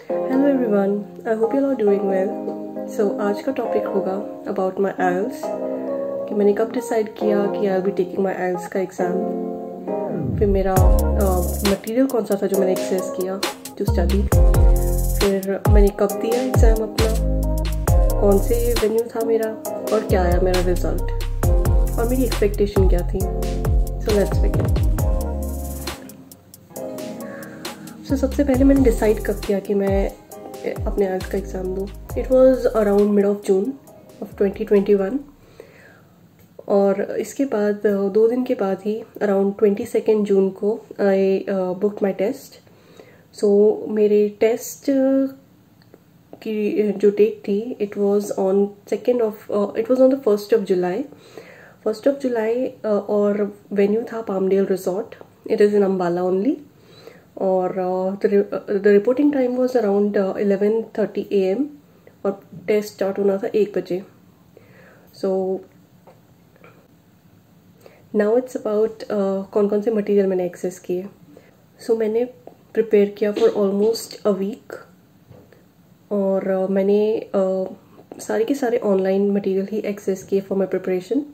Hello everyone, I hope you are doing well. So आज का topic होगा about my आइल्स, कि मैंने कब डिसाइड किया कि I will be taking my IELTS का एग्ज़ाम, फिर मेरा मटेरियल कौन सा था जो मैंने एक्सेस किया टू स्टडी, फिर मैंने कब दिया एग्ज़ाम अपना, कौन से वेन्यू था मेरा, और क्या आया मेरा रिज़ल्ट, और मेरी एक्सपेक्टेशन क्या थी। So let's begin. सो सबसे पहले मैंने डिसाइड कब किया कि मैं अपने आइल्स का एग्ज़ाम दूँ। It was around mid of June of 2021, और इसके बाद 2 दिन के बाद ही अराउंड 22 जून को आई बुक माई टेस्ट। सो मेरे टेस्ट की जो डेट थी it was on the 1st of July. 1st of July, और वेन्यू था Palmdale resort. It is in Ambala only, और the reporting time was around 11:30 AM, और टेस्ट स्टार्ट होना था 1 बजे। सो नाउ इट्स अबाउट कौन कौन से मटेरियल मैंने एक्सेस किए। सो मैंने प्रिपेयर किया फॉर ऑलमोस्ट अ वीक, और मैंने सारे के सारे ऑनलाइन मटेरियल ही एक्सेस किए for my preparation.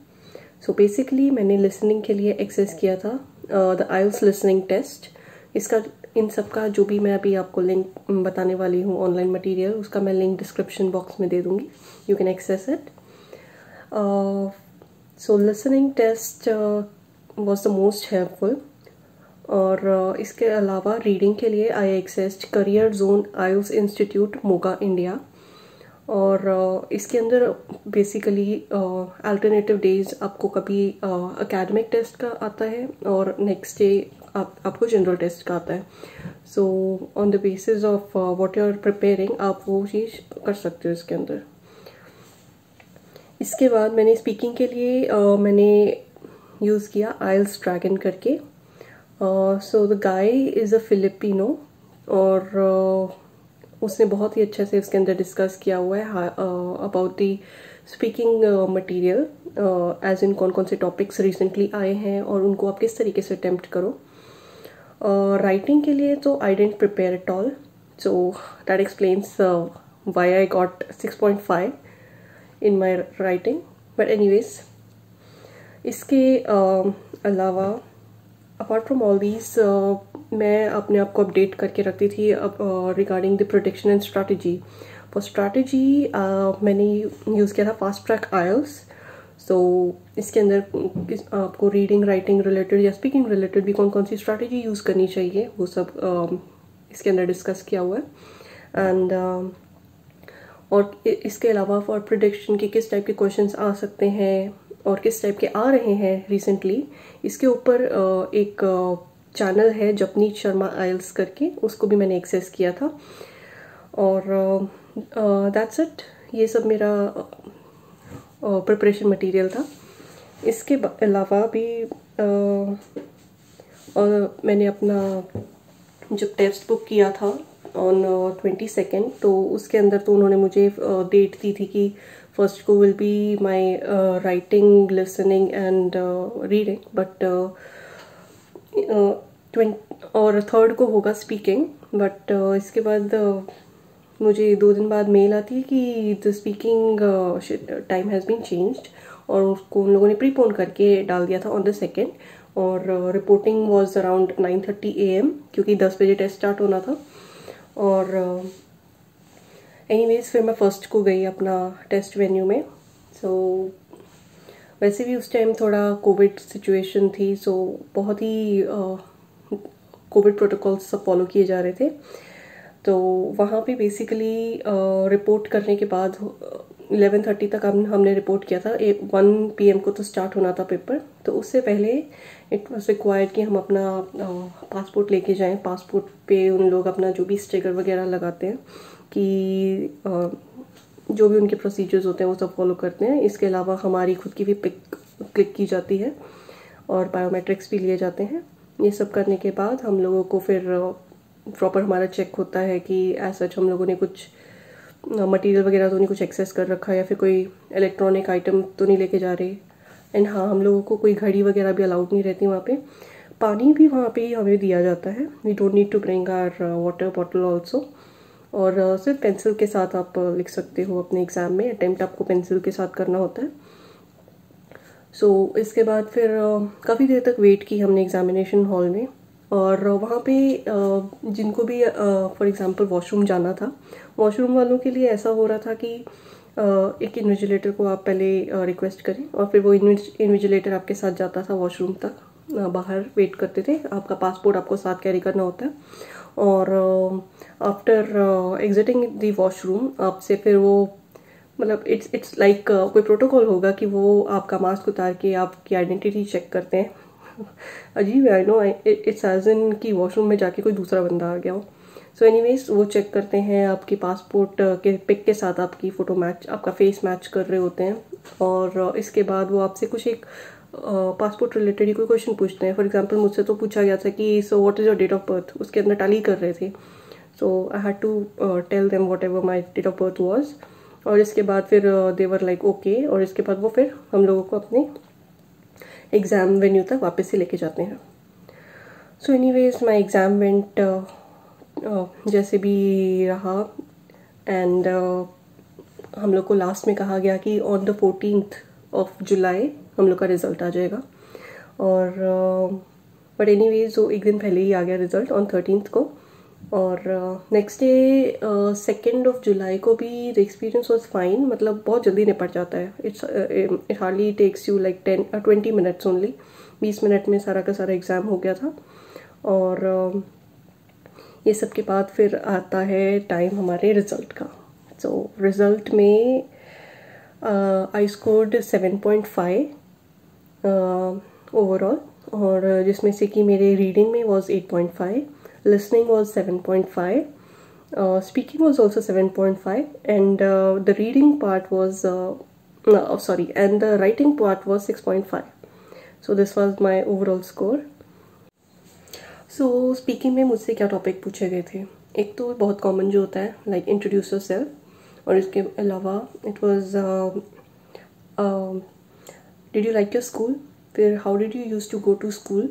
So basically मैंने लिसनिंग के लिए एक्सेस किया था द आइल्स लिसनिंग टेस्ट। इसका इन सब का जो भी मैं अभी आपको लिंक बताने वाली हूँ ऑनलाइन मटेरियल, उसका मैं लिंक डिस्क्रिप्शन बॉक्स में दे दूँगी, you can access it. So listening test was the most helpful, और इसके अलावा रीडिंग के लिए I accessed career zone IELTS institute Moga India, और इसके अंदर बेसिकली अल्टरनेटिव डेज आपको कभी एकेडमिक टेस्ट का आता है, और नेक्स्ट डे आपको जनरल टेस्ट का आता है। So on the basis of what you are preparing आप वो चीज़ कर सकते हो इसके अंदर। इसके बाद मैंने स्पीकिंग के लिए मैंने यूज़ किया आइल्स ड्रैगन करके। So the guy is a Filipino, और उसने बहुत ही अच्छे से इसके अंदर डिस्कस किया हुआ है about the speaking material, as in कौन कौन से टॉपिक्स रिसेंटली आए हैं और उनको आप किस तरीके से अटेम्प्ट करो। राइटिंग के लिए तो I didn't prepare at all, so that explains why I got 6.5 in my writing, but anyways इसके अलावा अपार्ट फ्रॉम ऑल दीज मैं अपने आप को अपडेट करके रखती थी अब regarding the protection and strategy. For strategy मैंने यूज़ किया था फास्ट ट्रैक आइल्स। सो इसके अंदर आपको रीडिंग राइटिंग रिलेटेड या स्पीकिंग रिलेटेड भी कौन कौन सी स्ट्रैटेजी यूज़ करनी चाहिए वो सब इसके अंदर डिस्कस किया हुआ है। एंड और इसके अलावा फॉर प्रेडिक्शन के किस टाइप के क्वेश्चंस आ सकते हैं और किस टाइप के आ रहे हैं रिसेंटली, इसके ऊपर एक चैनल है जपनीत शर्मा आइल्स करके, उसको भी मैंने एक्सेस किया था। और दैट्स इट, ये सब मेरा प्रिपरेशन मटेरियल था। इसके अलावा भी और मैंने अपना जब टेस्ट बुक किया था ऑन 22, तो उसके अंदर तो उन्होंने मुझे डेट दी थी कि फर्स्ट को will be my writing listening and reading, but और 3rd को होगा स्पीकिंग। बट इसके बाद मुझे 2 दिन बाद मेल आती है कि the speaking time has been changed, और उसको उन लोगों ने प्रीपोन करके डाल दिया था ऑन द 2nd, और रिपोर्टिंग वाज अराउंड 9:30 AM, क्योंकि 10 बजे टेस्ट स्टार्ट होना था। और एनीवेज फिर मैं 1st को गई अपना टेस्ट वेन्यू में। सो वैसे भी उस टाइम थोड़ा कोविड सिचुएशन थी, सो बहुत ही कोविड प्रोटोकॉल्स सब फॉलो किए जा रहे थे। तो वहाँ पे बेसिकली रिपोर्ट करने के बाद 11:30 तक हमने रिपोर्ट किया था। 1 PM को तो स्टार्ट होना था पेपर, तो उससे पहले इट वाज रिक्वायर्ड कि हम अपना पासपोर्ट लेके जाएं। पासपोर्ट पे उन लोग अपना जो भी स्टिकर वगैरह लगाते हैं कि जो भी उनके प्रोसीजर्स होते हैं वो सब फॉलो करते हैं। इसके अलावा हमारी खुद की भी पिक क्लिक की जाती है और बायोमेट्रिक्स भी लिए जाते हैं। ये सब करने के बाद हम लोगों को फिर प्रॉपर हमारा चेक होता है कि एज सच हम लोगों ने कुछ मटेरियल वगैरह तो नहीं कुछ एक्सेस कर रखा, या फिर कोई इलेक्ट्रॉनिक आइटम तो नहीं लेके जा रहे। एंड हाँ, हम लोगों को कोई घड़ी वगैरह भी अलाउड नहीं रहती वहाँ पे। पानी भी वहाँ पे ही हमें दिया जाता है, we don't need to bring our water bottle also. और सिर्फ पेंसिल के साथ आप लिख सकते हो अपने एग्ज़ाम में। अटेम्प्ट आपको पेंसिल के साथ करना होता है। सो इसके बाद फिर काफ़ी देर तक वेट की हमने एग्ज़ामिनेशन हॉल में, और वहाँ पे जिनको भी फॉर एग्ज़ाम्पल वॉशरूम जाना था, वॉशरूम वालों के लिए ऐसा हो रहा था कि एक इन्विजिलेटर को आप पहले रिक्वेस्ट करें और फिर वो इन्विजिलेटर आपके साथ जाता था वॉशरूम तक, बाहर वेट करते थे। आपका पासपोर्ट आपको साथ कैरी करना होता है, और आफ्टर एग्जिटिंग द वॉशरूम आपसे फिर वो मतलब इट्स लाइक कोई प्रोटोकॉल होगा कि वो आपका मास्क उतार के आपकी आइडेंटिटी चेक करते हैं। अजीब है, I know, it's as in कि वॉशरूम में जाके कोई दूसरा बंदा आ गया हो। सो एनीवेज वो चेक करते हैं, आपकी पासपोर्ट के पिक के साथ आपकी फ़ोटो मैच, आपका फेस मैच कर रहे होते हैं, और इसके बाद वो आपसे कुछ एक पासपोर्ट रिलेटेड ही कोई क्वेश्चन पूछते हैं। फॉर एग्जांपल मुझसे तो पूछा गया था कि so what is your date of birth, उसके अंदर टैली कर रहे थे। So I had to tell them whatever my date of birth was, और इसके बाद फिर देवर लाइक ओके, और इसके बाद वो फिर हम लोगों को अपने एग्ज़ाम वेन्यू तक वापस से लेके जाते हैं। So anyways my exam went जैसे भी रहा, एंड हम लोग को लास्ट में कहा गया कि on the 14th of July हम लोग का रिज़ल्ट आ जाएगा, और बट एनीवेज वो एक दिन पहले ही आ गया रिज़ल्ट ऑन 13th को। और next day 2nd of July को भी द एक्सपीरियंस वॉज फाइन, मतलब बहुत जल्दी निपट जाता है। It hardly takes you like 20 minutes only, 20 minute में सारा का सारा एग्ज़ाम हो गया था। और ये सब के बाद फिर आता है टाइम हमारे रिज़ल्ट का। सो रिज़ल्ट में आई स्कोर्ड 7.5 ओवरऑल, और जिसमें से कि मेरे रीडिंग में was 8.5, listening was 7.5, speaking was also 7.5, and the reading part was and the writing part was 6.5. So this was my overall score. So speaking में मुझसे क्या टॉपिक पूछे गए थे, एक तो बहुत कॉमन जो होता है लाइक इंट्रोड्यूस योरसेल्फ, और इसके अलावा it was did you like your school, फिर how did you use to go to school,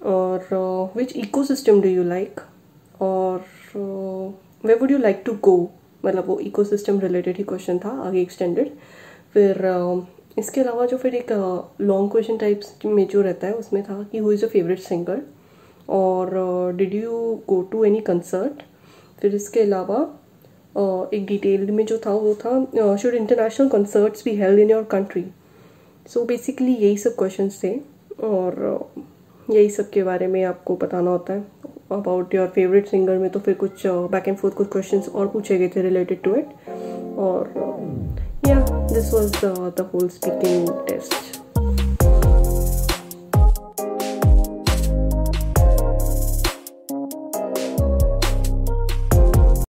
और which ecosystem do you like, और where would you like to go, मतलब वो इकोसिस्टम रिलेटेड ही question था, आगे एक्सटेंडेड। फिर इसके अलावा जो फिर एक लॉन्ग क्वेश्चन टाइप्स में जो रहता है उसमें था कि who is your favourite singer, और did you go to any concert. फिर इसके अलावा एक डिटेल्ड में जो था वो था should international concerts be held in your country. So basically यही सब क्वेश्चंस थे, और यही सब के बारे में आपको बताना होता है। अबाउट योर फेवरेट सिंगर में तो फिर कुछ बैक एंड फोर्थ कुछ क्वेश्चंस और पूछे गए थे रिलेटेड टू इट, और या this was the whole speaking test.